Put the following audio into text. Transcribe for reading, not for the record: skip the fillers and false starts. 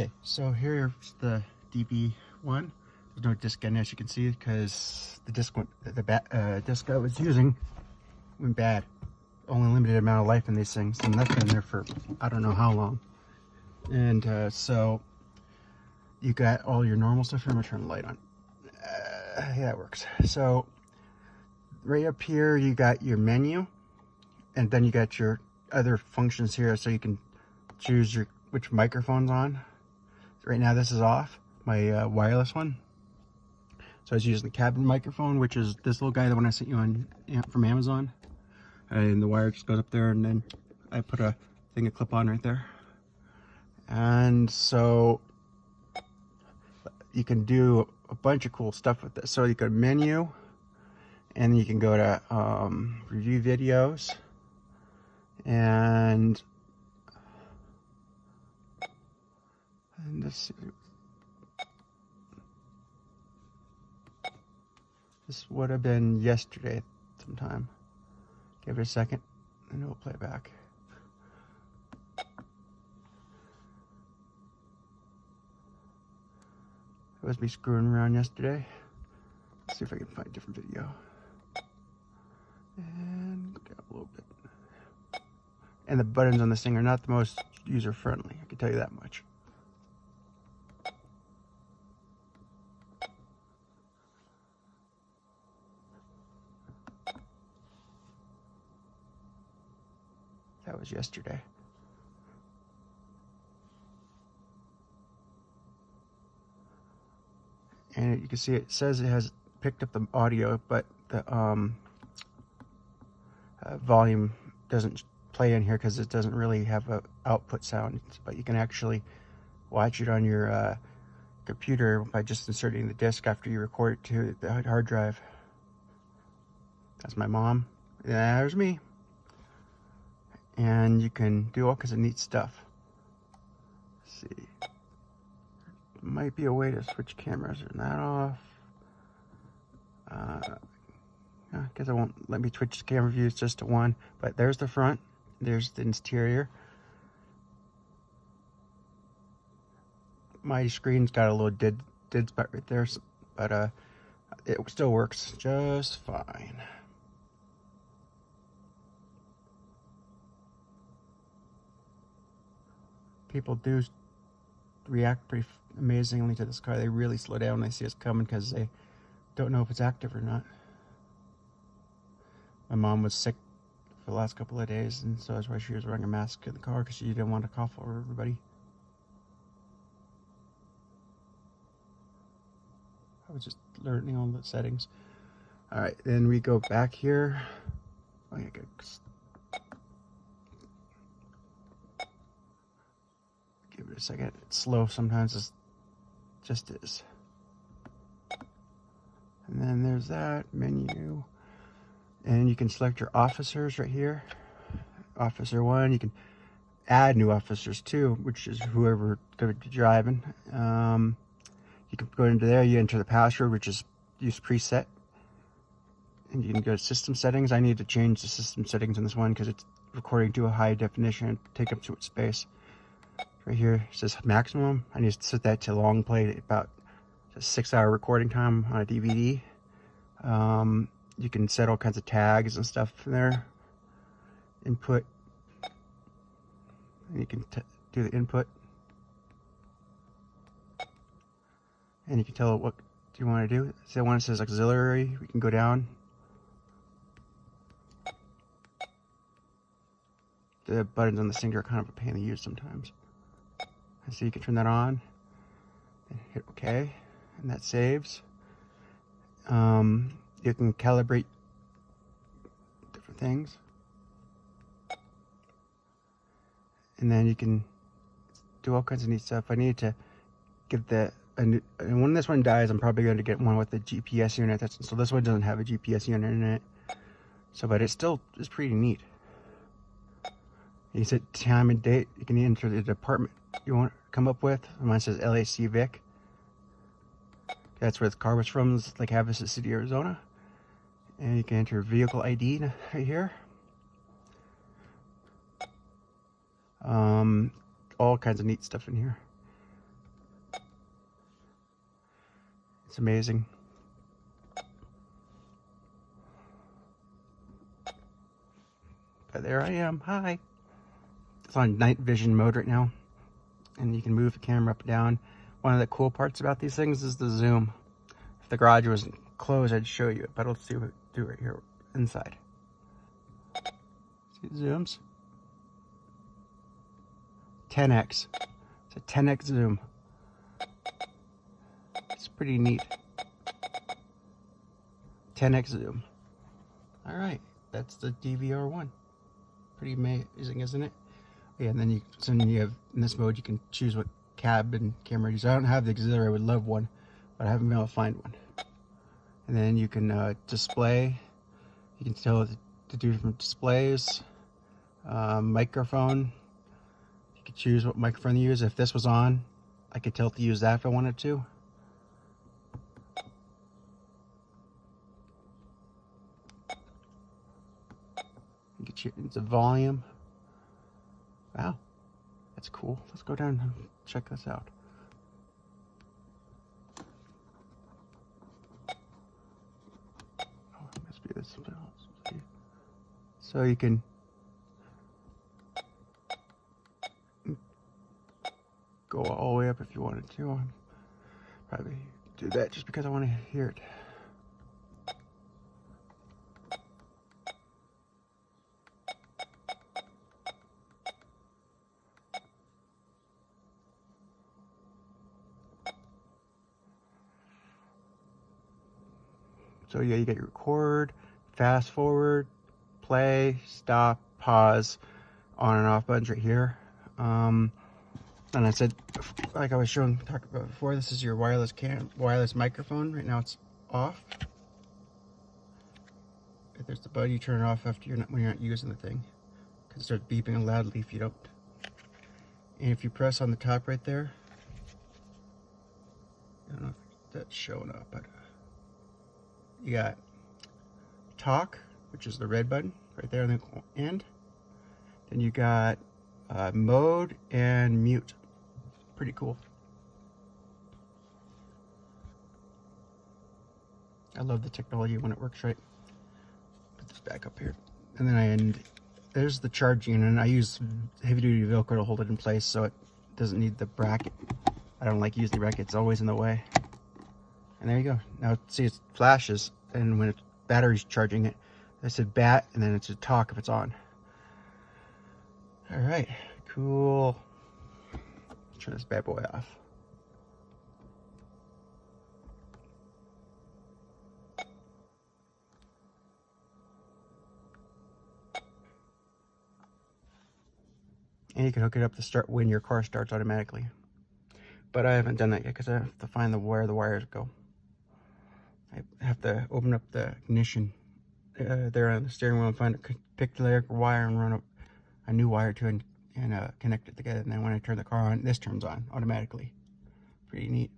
Okay, so here's the DV1. There's no disc in, as you can see, because the disc disc I was using went bad. Only limited amount of life in these things, and that's been there for I don't know how long. And so you got all your normal stuff. I'm gonna turn the light on. Yeah, it works. So right up here, you got your menu, and then you got your other functions here, so you can choose which microphone's on. Right now this is off, my wireless one. So I was using the cabin microphone, which is this little guy, the one I sent you on from Amazon. And the wire just goes up there, and then I put a clip on right there. And so you can do a bunch of cool stuff with this. So you go to menu, and you can go to review videos, and this would have been yesterday sometime. Give it a second and it will play back. It was me screwing around yesterday. Let's see if I can find a different video. And go down a little bit. And the buttons on this thing are not the most user friendly, I can tell you that much. That was yesterday. And you can see it says it has picked up the audio, but the volume doesn't play in here because it doesn't really have a output sound. But you can actually watch it on your computer by just inserting the disc after you record it to the hard drive. That's my mom. There's me. And you can do all kinds of neat stuff. Let's see. There might be a way to switch cameras. Turn that off. I guess it won't let me switch the camera views just to one. But there's the front. There's the interior. My screen's got a little dead spot right there, but it still works just fine. People do react pretty amazingly to this car. They really slow down when they see us coming because they don't know if it's active or not. My mom was sick for the last couple of days, and so that's why she was wearing a mask in the car, because she didn't want to cough over everybody. I was just learning all the settings. All right, then we go back here. Oh, yeah, good. Give it a second. It's slow sometimes. It just is. And then there's that menu, and you can select your officers right here. Officer 1. You can add new officers too, which is whoever going to be driving. You can go into there. You enter the password, which is use preset, and you can go to system settings. I need to change the system settings on this one because it's recording to a high definition and take up too much space. Right here it says maximum. I need to set that to long play, about a 6-hour recording time on a DVD. You can set all kinds of tags and stuff in there. Input. And you can do the input. And you can tell it what you want to do. So one says auxiliary, we can go down. The buttons on the thing are kind of a pain to use sometimes. So you can turn that on and hit OK, and that saves. You can calibrate different things, and then you can do all kinds of neat stuff. I need to get and when this one dies, I'm probably going to get one with a GPS unit. So this one doesn't have a GPS unit in it. So, but it still is pretty neat. You set time and date. You can enter the department you want to come up with. Mine says LAC Vic. That's where the car was from. It's like Havasu City, Arizona. And you can enter vehicle ID right here. All kinds of neat stuff in here. It's amazing. But there I am. Hi. It's on night vision mode right now, and you can move the camera up and down. One of the cool parts about these things is the zoom. If the garage was closed, I'd show you it, but let's do it right here inside. See the zooms? 10x. It's a 10x zoom. It's pretty neat. 10x zoom. All right, that's the DVR1. Pretty amazing, isn't it? Yeah, and then you have, in this mode, you can choose what cab and camera you use. I don't have the auxiliary. I would love one, but I haven't been able to find one. And then you can display. You can tell it to do different displays. Microphone. You could choose what microphone to use. If this was on, I could tell it to use that if I wanted to. You can choose the volume. Wow, that's cool. Let's go down and check this out. Oh, it must be this. So you can go all the way up if you wanted to. I'll probably do that just because I want to hear it. So yeah, you get your record, fast forward, play, stop, pause, on and off buttons right here. And I said, like I was talking about before, this is your wireless microphone. Right now it's off. There's the button. You turn it off after when you're not using the thing, because it starts beeping loudly if you don't. And if you press on the top right there, I don't know if that's showing up, but you got talk, which is the red button right there on the end. Then you got mode and mute. Pretty cool. I love the technology when it works right. Put this back up here. And then there's the charging, and I use heavy duty Velcro to hold it in place so it doesn't need the bracket. I don't like using the bracket, it's always in the way. And there you go. Now see, it flashes, and when it's battery's charging it, I said bat, and then it's a talk if it's on. All right, cool. Let's turn this bad boy off. And you can hook it up to start when your car starts automatically. But I haven't done that yet because I have to find where the wires go. I have to open up the ignition there on the steering wheel and find a particular wire and run a new wire to it and connect it together. And then when I turn the car on, this turns on automatically. Pretty neat.